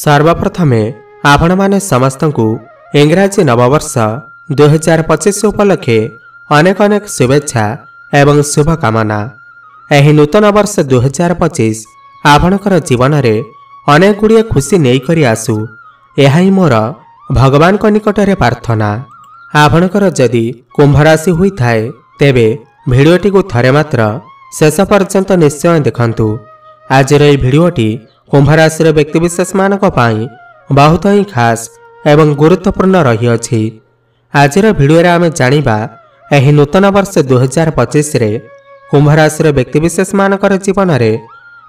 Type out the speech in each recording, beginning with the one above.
सर्वप्रथमे आपण माने समस्त को इंग्राजी नववर्ष 2025 उपलक्षे अनेक अनेक शुभेच्छा एवं शुभकामना। एही नूतन वर्ष 2025 आपणकर जीवन रे अनेक गुड़िए खुशी नहीं करी आसु, यह ही मोर भगवान को निकटरे प्रार्थना। आपणकर जदि कुंभ राशि हुई थाए तेबे भिडियोटी को थरे मात्र शेष पर्यंत निश्चय देखंतु। आज रे भिडियोटी कुंभ राशि व्यक्तिविशेष मानक पाई बहुत ही खास एवं गुरुत्वपूर्ण रही अछि। आज भिडियो रे आमे जानिबा एही नूतन वर्ष 2025 रे कुंभ राशि व्यक्तिविशेष मानकर जीवन रे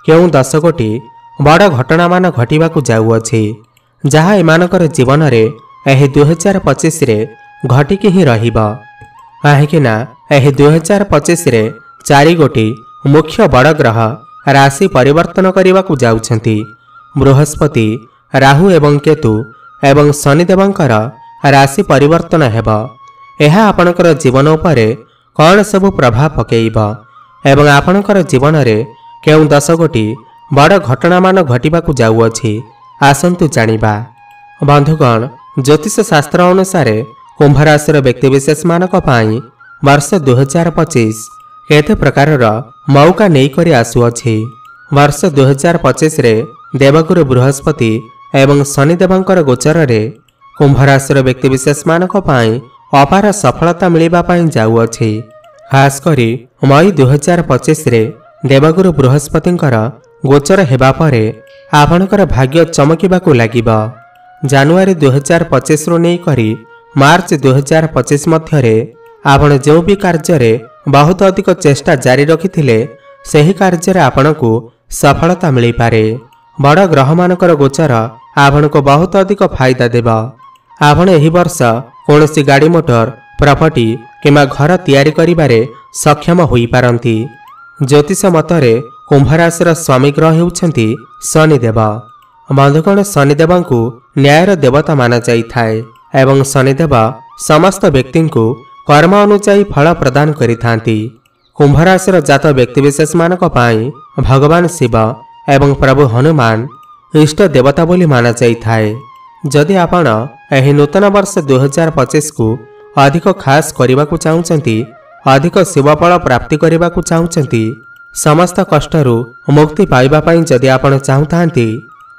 केउं 10 गोटी बड़ घटना मान घटिबाकू जाउअछि, जहा एमानकर जीवन रे एही 2025 रे घटिकी ही रहिबा। काहेकिना एही 2025 रे 4 गोटी मुख्य बड़ ग्रह राशि परिवर्तन करने जाउछंती। बृहस्पति, राहु एवं केतु एवं शनिदेवंकर राशि परिवर्तन हेबा। एहा आपणकर जीवन उपरे कौन सब प्रभाव पकेइबा एवं आपणकर जीवन रे केउं 10 गोटी बड़ घटना मान घटिबाकू जाउअछि, आसंतु जानिबा। बंधुगण, ज्योतिष शास्त्र अनुसार कुंभ राशि व्यक्तिविशेष मानक पाई वर्ष 2025 केते प्रकारर मौका नहीं करी आसुअछि। वर्ष 2025 रे देवगुरु बृहस्पति एवं शनिदेवंकर गोचर रे कुंभ राशि व्यक्तिविशेष मानक पाई अपार सफलता मिलिबा पाई जाउअछि। खास करी मई 2025 रे देवगुरु बृहस्पतिंकर गोचर हेबा परे आपणकर भाग्य चमकिबाकू लागिबा। जानुआरी 2025 रु नहीं करी मार्च 2025 मध्यरे आपण जो भी कार्य रे बहुत अधिक चेष्टा जारी रखिथिले सही कार्य रे आपणकू सफलता मिली पारे। बड़ ग्रह मानकर गोचर आपणको बहुत अधिक फायदा देबा। आपण एही वर्ष कोनोसी गाड़ी मोटर प्रॉपर्टी किमा घर तैयारी करिबारे सक्षम होई पारंती। ज्योतिष मतरे कुंभ राशि स्वामी ग्रह हेउछंती शनिदेव। बंधुगण, शनिदेवंकु न्यायर देवता माना जाइथाए एवं शनिदेव समस्त व्यक्ति को कर्म अनुसार फल प्रदान करिथांती। कुंभ राशि जात व्यक्तिविशेष मानक पाई भगवान शिव एवं प्रभु हनुमान इष्ट देवता बोली माना जाइथाए। जदि आपण एही नूतन वर्ष 2025 को अधिक खास करने चाहूँगी, अधिक शिवफल प्राप्ति करने चाहूँगी, समस्त कष्टरू मुक्ति पाइबा पाई जदि आपण चाहूँगी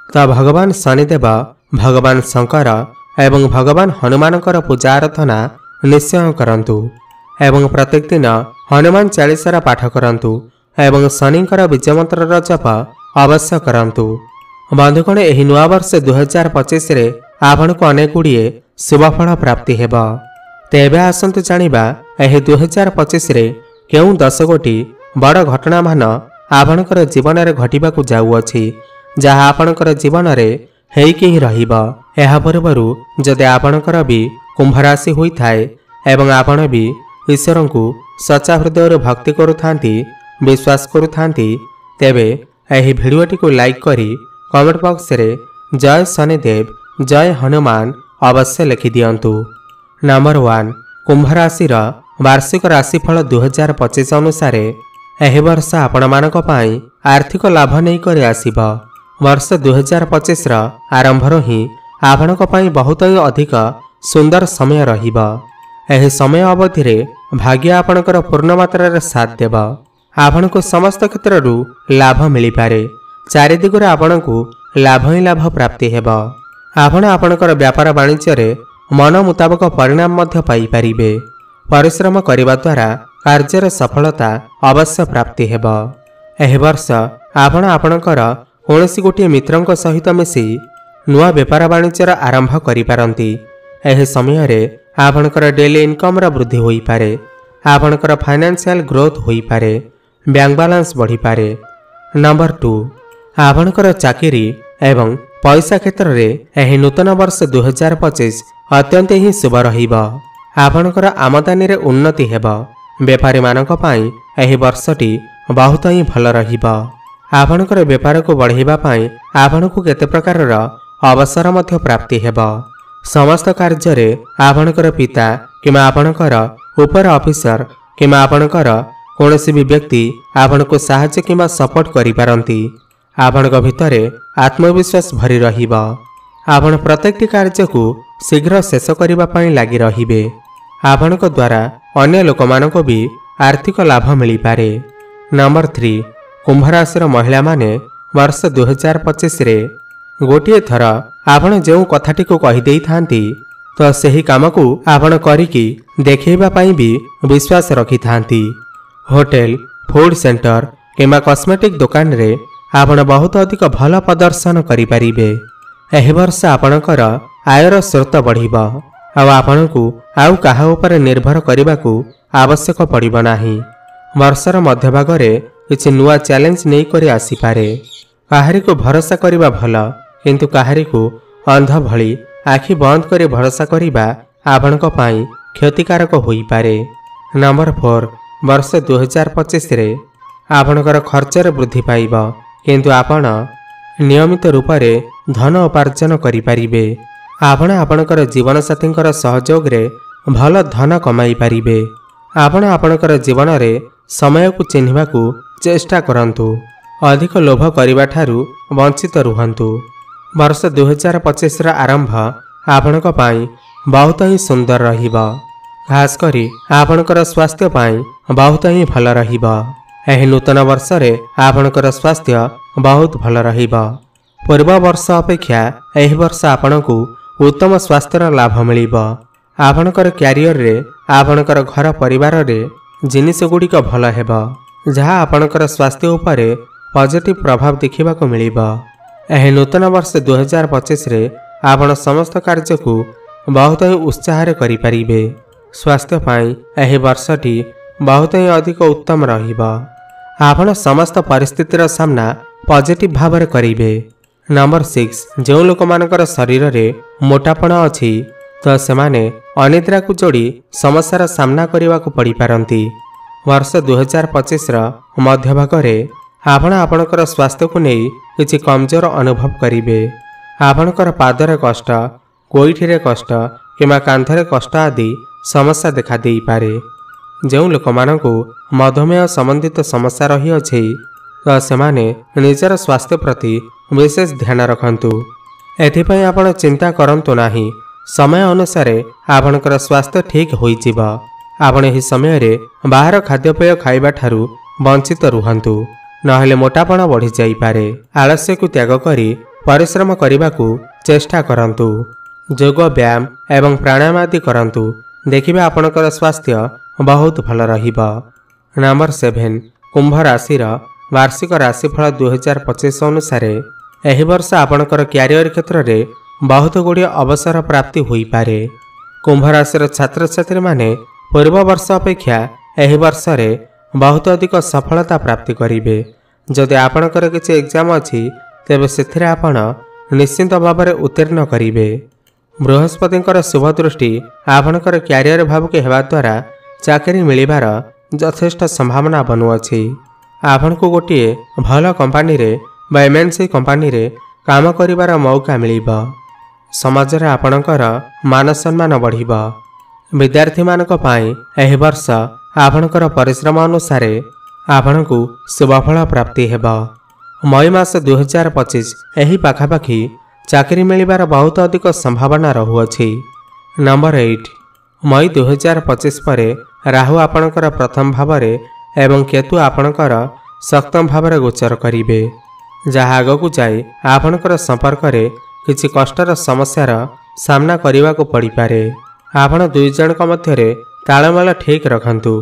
तो भगवान शनिदेव, भगवान शंकर एवं भगवान हनुमानकर पूजा आराधना निश्चय करंतु एवं प्रत्येक दिन हनुमान चालीसार पाठ करंतु एवं शनिकर बीज मंत्र जप अवश्य करंतु। बंधुगण, एही नुआ वर्ष 2025 रे आपनको अनेक गुड़िए शुभफल प्राप्ति हेबा। तेबे आसंतु जानिबा एही 2025 रे केउं 10 गोटी बड़ घटना मान आपणकर जीवन रे घटिबाकू जाउअछि, जहा आपणकर जीवन रे हेइकी ही रहिबा। एहा पूर्वरु जदि आपणकर भी कुंभ राशि होई थाए एवं आपण भी ईश्वर को सच्चा हृदय भक्ति करुथांती, विश्वास करुथांती, तेबे एही भिडियोटी को लाइक करी कमेंट बॉक्स रे जय शनिदेव, जय हनुमान अवश्य लिखि दियंतु। नंबर 1, कुंभ राशि वार्षिक राशिफल 2025 अनुसार एही वर्ष आपण मानक पाई आर्थिक लाभ नहीं करी आसीबा। वर्ष 2025 आरंभ ही आपणक पाई बहुत ही अधिक सुंदर समय रहिबा। एही समय अवधि रे भाग्य आपणकर पूर्ण मात्रा रे साथ देबा। आपणको समस्त क्षेत्ररू लाभ मिली पारे। चारिदिगरे आपणको लाभ ही लाभ प्राप्ति हेबा। आपण आपणकर व्यापार वाणिज्य रे मन मुताबक परिणाम मध्य पाई परिबे। परिश्रम करिबा द्वारा कार्यर सफलता अवश्य प्राप्ति हेबा। एही वर्ष आपण आपणकर कोनोसी गोटे मित्रंक सहित मिसी नुआ व्यापार वाणिज्यर आरंभ करि पारंती। एही समय रे आपणकर डेली इनकम वृद्धि होई पारे। आपणकर फाइनेंशियल ग्रोथ होई पारे, बैंक बैलेंस बढ़ी पारे। नंबर 2, आपणकर चाकरी एवं पैसा क्षेत्र रे एही नूतन वर्ष 2025 अत्यंत ही शुभ रहिबा। आपणकर आमदानी रे उन्नति हेबा। व्यापारी मानक पाई एही वर्षटी बहुत ही भल रहिबा। आपणकर व्यापार को बढ़ाइबा पाई आपणको केते प्रकारर अवसर मध्य प्राप्ति हेबा। समस्त कार्य रे आपणकर पिता किमा आपणकर ऊपर ऑफिसर किमा आपणकर कोनोसी भी व्यक्ति आपणको सहायता किमा सपोर्ट करि पारंती। आपणक भितरे आत्मविश्वास भरी रहिबो। आपण प्रत्येकटी कार्य को शीघ्र शेष करबा पई लागि रहिबे। आपणक द्वारा अन्य लोकमानक भी आर्थिक लाभ मिली पारे। नंबर 3 कुंभ राशि महिला माने वर्ष 2025 रे गोटे थर आपण जो कथाटी को कहि देई थांती तो सही काम को आपण करिकी देखैबा पई भी विश्वास रखि थांती। होटल, फूड सेंटर किंबा कॉस्मेटिक दुकान रे आपण बहुत अधिक भल प्रदर्शन करि परिबे। एहि वर्ष आपणकर आयर स्रोत बढ़िबो आ आपणकू आउ काहा ऊपर निर्भर करने को आवश्यक पड़िबो नाही। वर्षर मध्य भागरे किछि नुआ चैलेंज नहीं करि आसी पारे। काहारी को भरोसा करिबा भल, किंतु काहारी को अंध भली आखि बंद करी भरोसा करिबा आपणक पई क्षतिकारक होई पारे। नंबर 4 वर्ष 2025 रे आपणकर खर्चर वृद्धि पाइबो, किंतु आपण नियमित रूप से धन उपार्जन करि परिबे। आपण आपणकर जीवन साथींकर सहयोग रे भल धन कमाई परिबे। आपण आपणकर जीवन रे समय को चिन्हिबा को चेष्टा करंतु। अधिक लोभ करिबा ठारू वंचित रुहंतु। वर्ष 2025 रा आरंभ आपणक पई बहुत ही सुंदर रहिबा। खास करी आपणकर स्वास्थ्य पई बहुत ही भल रहिबा। एही नूतन वर्ष रे आपणकर स्वास्थ्य बहुत भल रहिबा। पूर्व वर्ष अपेक्षा एही वर्ष आपणकू उत्तम स्वास्थ्यर लाभ मिलिबा। आपणकर क्यारियर रे आपणकर घर परिवार रे जिनिस गुड़िक भल हेबा, जहाँ आपणकर स्वास्थ्य उपरे पॉजिटिव प्रभाव देखिबा को मिलिबा। एही नूतन वर्ष 2025 रे आपण समस्त कार्य को बहुत ही उत्साह रे करि परिबे। स्वास्थ्य पाई एही वर्षटी बहुत ही अधिक उत्तम रहिबा। आपण समस्त परिस्थितिर सामना पॉजिटिव भाव रे करिबे। नंबर 6 जो लोक मानकर शरीर रे मोटापण अछि तो सेमाने अनिद्रा को जोड़ी समस्यार सामना करने को पड़ पारती। वर्ष 2025 मध्य भागरे आपण आपणकर स्वास्थ्य को नहीं किसी कमजोर अनुभव करिवे। आपणकर पादरे कष्ट, गोईठीरे कष्ट किंवा कांधरे कष्ट आदि समस्या देखा दे पारे। जो लोक मानकु मधुमेह संबंधित समस्या रही अछि तो सेमाने निजर स्वास्थ्य प्रति विशेष ध्यान रखंतु। एथिपई आपण चिंता करंतु नाही। समय अनुसार आपणकर स्वास्थ्य ठीक होई जिबा। आपण एही समय रे बाहर खाद्यपेय खाइबा ठारू वंचित रुहंतु, नहेले मोटापण बढ़ी जाई पारे। आलस्य को त्याग करी परिश्रम करने को चेष्टा करंतु। जोग, व्यायाम एवं प्राणायाम आदि करंतु। देखिबे आपणकर स्वास्थ्य बहुत भल रहिबा। नंबर 7 कुंभ राशि वार्षिक राशिफल 2025 अनुसार एही वर्ष आपणकर क्यारियर क्षेत्र रे बहुत गुड़िया अवसर प्राप्ति होई पारे। कुंभ राशि छात्र छात्री माने पूर्व वर्ष अपेक्षा एही वर्ष रे बहुत अधिक सफलता प्राप्ति करिवे। जदि आपणकर किछि एग्जाम अछि तेबे सेथिरे आपण निश्चित भाव में उत्तीर्ण करिवे। बृहस्पतिंकर शुभ दृष्टि आपणकर क्यारियर भाव के हेबा द्वारा चाकरी मिलिबार यथेष्ट संभावना बनुअछि। आपण को गोटे भल कंपनी रे बा एमएनसी कंपनी रे काम करिबार मौका मिलिबा। समाज रे आपणकर मान सम्मान बढ़िबा। विद्यार्थी मानक पई एही वर्ष आपणकर परिश्रम अनुसार आपणकू शुभफल प्राप्ति हेबा। मई मास 2025 एही पाखापाखी चाकरी मिलिबार बहुत अधिक संभावना रहुअछि। नंबर 8 मई 2025 परे राहु आपणकर प्रथम भाव एवं केतु आपणकर सप्तम भाव गोचर करिवे, जहाँ आग को जाए आपणकर संपर्क रे किछि कष्टर समस्यार सामना करने को पड़ पारे। आपण दुई जन मध्य तालमेल ठीक रखंतु।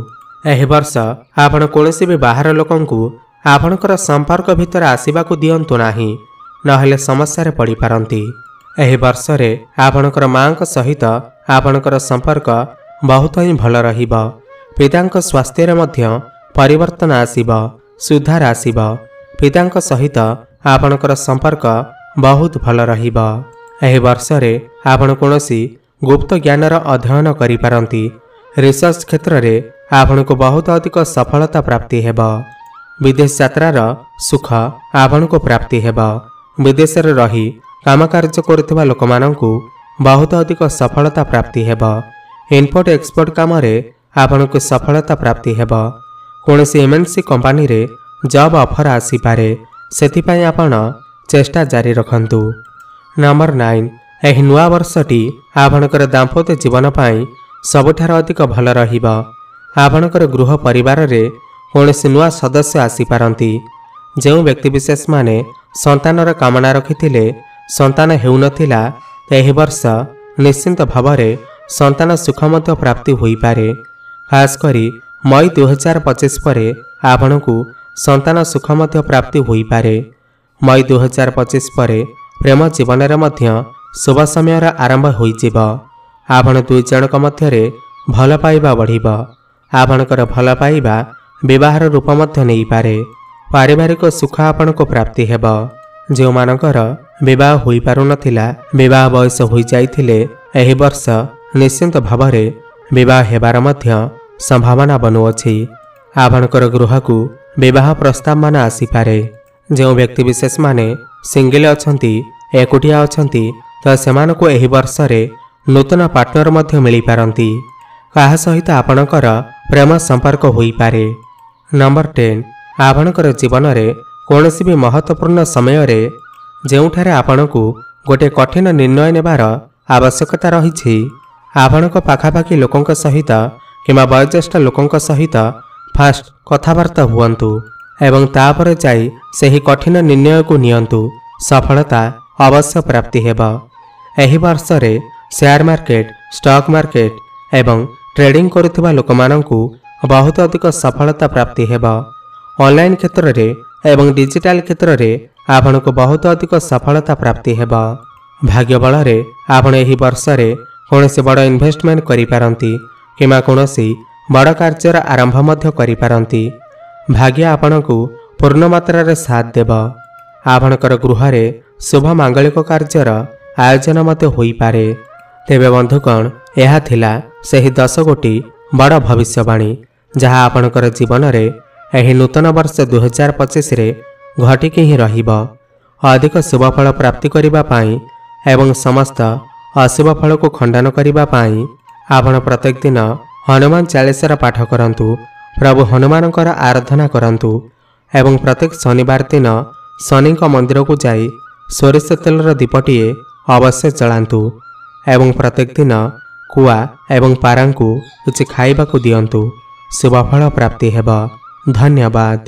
एही वर्ष आपण कोनोसी भी बाहर लोकंकु आपणकर संपर्क भितर आसीबा को दियंतु नाही, नहेले समस्या रे पड़ी पारंती। एही वर्ष रे आपणकर मांक सहित आपणकर संपर्क बहुत ही भल रहिबा। पितांक स्वास्थ्य रे मध्य परिवर्तन आसीबा, सुधार आसीबा। पितांक सहित आपणकर संपर्क बहुत भल रहिबा। एही वर्ष रे आपण कोनोसी गुप्त ज्ञानर अध्ययन करि पारंती। रिसर्च क्षेत्र रे आपण को बहुत अधिक सफलता प्राप्ति हेबा। विदेश यात्रार सुख आपण को प्राप्ति हेबा। विदेश रे रही काम कार्य करुवा लोक माननकु बहुत अधिक सफलता प्राप्ति हेबा। इम्पोर्ट एक्सपोर्ट काम रे आपण को सफलता प्राप्ति हेबा। कोनोसी एमएनसी कंपनी रे जॉब ऑफर आसी पारे, ସେଥିପାଇଁ ଆପଣ ଚେଷ୍ଟା ଜାରି ରଖନ୍ତୁ। ନମ୍ବର 9, ଏହି ନୂଆ ବର୍ଷଟି ଆପଣଙ୍କର ଦାମ୍ପତ୍ୟ ଜୀବନ ପାଇଁ ସବୁଠାରୁ ଅଧିକ ଭଲ ରହିବ। ଆପଣଙ୍କର ଗୃହ ପରିବାରରେ କୌଣସି ନୂଆ ସଦସ୍ୟ ଆସିପାରନ୍ତି। ଯେଉଁ ବ୍ୟକ୍ତିବିଶେଷମାନେ ସନ୍ତାନର କାମନା ରଖିଥିଲେ ସନ୍ତାନ ହେଉନଥିଲା, ଏହି ବର୍ଷ ନିଶ୍ଚିନ୍ତ ଭାବରେ ସନ୍ତାନ ସୁଖ ମଧ୍ୟ ପ୍ରାପ୍ତି ହୋଇପାରେ। ଖାସ୍ କରି ମଇ 2025 ପରେ ଆପଣଙ୍କୁ ସନ୍ତାନ ସୁଖ ମଧ୍ୟ ପ୍ରାପ୍ତି ହୋଇପାରେ। ମଇ 2025 ପରେ ପ୍ରେମ ଜୀବନରେ ମଧ୍ୟ ଶୁଭ ସମୟର ଆରମ୍ଭ ହୋଇଯିବ। ଆପଣ ଦୁଇ ଜଣଙ୍କ ମଧ୍ୟରେ ଭଲ ପାଇବା ବଢ଼ିବ। ଆପଣଙ୍କର ଭଲ ପାଇବା ବିବାହର ରୂପ ମଧ୍ୟ ନେଇପାରେ। ପାରିବାରିକ ସୁଖ ଆପଣଙ୍କୁ ପ୍ରାପ୍ତି ହେବ। ଯେଉଁମାନଙ୍କର ବିବାହ ହୋଇପାରୁନଥିଲା, ବିବାହ ବୟସ ହୋଇଯାଇଥିଲେ, ଏହି ବର୍ଷ ନିଶ୍ଚିନ୍ତ ଭାବରେ ବିବାହ ହେବାର ମଧ୍ୟ ସମ୍ଭାବନା ବନୁଅଛି। ଆପଣଙ୍କର ଗୃହକୁ ବିବାହ ପ୍ରସ୍ତାବମାନ ଆସିପାରେ। ଯେଉଁ ବ୍ୟକ୍ତିବିଶେଷମାନେ ସିଙ୍ଗିଲ ଅଛନ୍ତି, ଏକୁଟିଆ ଅଛନ୍ତି, ତ ସେମାନଙ୍କୁ ଏହି ବର୍ଷରେ ନୂତନ ପାର୍ଟନର ମଧ୍ୟ ମିଳିପାରନ୍ତି। କାହା ସହିତ ଆପଣଙ୍କର ପ୍ରେମ ସମ୍ପର୍କ ହୋଇପାରେ। ନମ୍ବର 10, ଆପଣଙ୍କର ଜୀବନରେ କୌଣସି ବି ମହତ୍ୱପୂର୍ଣ୍ଣ ସମୟରେ ଯେଉଁଠାରେ ଆପଣଙ୍କୁ ଗୋଟିଏ କଠିନ ନିର୍ଣ୍ଣୟ ନେବାର ଆବଶ୍ୟକତା ରହିଛି, ଆପଣଙ୍କ ପାଖାପାଖି ଲୋକଙ୍କ ସହିତ କିମ୍ବା ବୟୋଜ୍ୟେଷ୍ଠ ଲୋକଙ୍କ ସହିତ ଫାଷ୍ଟ କଥାବାର୍ତ୍ତା ହୁଅନ୍ତୁ ଏବଂ ତାପରେ ଯାଇ ସେହି କଠିନ ନିର୍ଣ୍ଣୟକୁ ନିଅନ୍ତୁ। ସଫଳତା ଅବଶ୍ୟ ପ୍ରାପ୍ତି ହେବ। ଏହି ବର୍ଷରେ ସେୟାର ମାର୍କେଟ, ଷ୍ଟକ୍ ମାର୍କେଟ ଏବଂ ଟ୍ରେଡିଂ କରୁଥିବା ଲୋକମାନଙ୍କୁ ବହୁତ ଅଧିକ ସଫଳତା ପ୍ରାପ୍ତି ହେବ। ଅନଲାଇନ୍ କ୍ଷେତ୍ରରେ ଏବଂ ଡିଜିଟାଲ କ୍ଷେତ୍ରରେ ଆପଣଙ୍କୁ ବହୁତ ଅଧିକ ସଫଳତା ପ୍ରାପ୍ତି ହେବ। ଭାଗ୍ୟ ବଳରେ ଆପଣ ଏହି ବର୍ଷରେ କୌଣସି ବଡ଼ ଇନଭେଷ୍ଟମେଣ୍ଟ କରିପାରନ୍ତି କିମ୍ବା କୌଣସି ବଡ଼ କାର୍ଯ୍ୟର ଆରମ୍ଭ ମଧ୍ୟ କରିପାରନ୍ତି। ଭାଗ୍ୟ ଆପଣଙ୍କୁ ପୂର୍ଣ୍ଣ ମାତ୍ରାରେ ସାଥ ଦେବ। ଆପଣଙ୍କର ଗୃହରେ ଶୁଭ ମାଙ୍ଗଳିକ କାର୍ଯ୍ୟର ଆୟୋଜନ ମଧ୍ୟ ହୋଇପାରେ। ତେବେ ବନ୍ଧୁଗଣ, ଏହା ଥିଲା ସେହି 10 ଗୋଟି ବଡ଼ ଭବିଷ୍ୟବାଣୀ ଯାହା ଆପଣଙ୍କର ଜୀବନରେ ଏହି ନୂତନ ବର୍ଷ 2025ରେ ଘଟିକି ହିଁ ରହିବ। ଅଧିକ ଶୁଭଫଳ ପ୍ରାପ୍ତି କରିବା ପାଇଁ ଏବଂ ସମସ୍ତ ଅଶୁଭ ଫଳକୁ ଖଣ୍ଡନ କରିବା ପାଇଁ ଆପଣ ପ୍ରତ୍ୟେକ ଦିନ ହନୁମାନ ଚାଳିଶାର ପାଠ କରନ୍ତୁ, ପ୍ରଭୁ ହନୁମାନଙ୍କର ଆରାଧନା କରନ୍ତୁ ଏବଂ ପ୍ରତ୍ୟେକ ଶନିବାର ଦିନ ଶନିଙ୍କ ମନ୍ଦିରକୁ ଯାଇ ସୋରିଷ ତେଲର ଦୀପଟିଏ ଅବଶ୍ୟ ଜଳାନ୍ତୁ ଏବଂ ପ୍ରତ୍ୟେକ ଦିନ କୁଆ ଏବଂ ପାରାଙ୍କୁ କିଛି ଖାଇବାକୁ ଦିଅନ୍ତୁ। ଶୁଭଫଳ ପ୍ରାପ୍ତି ହେବ। ଧନ୍ୟବାଦ।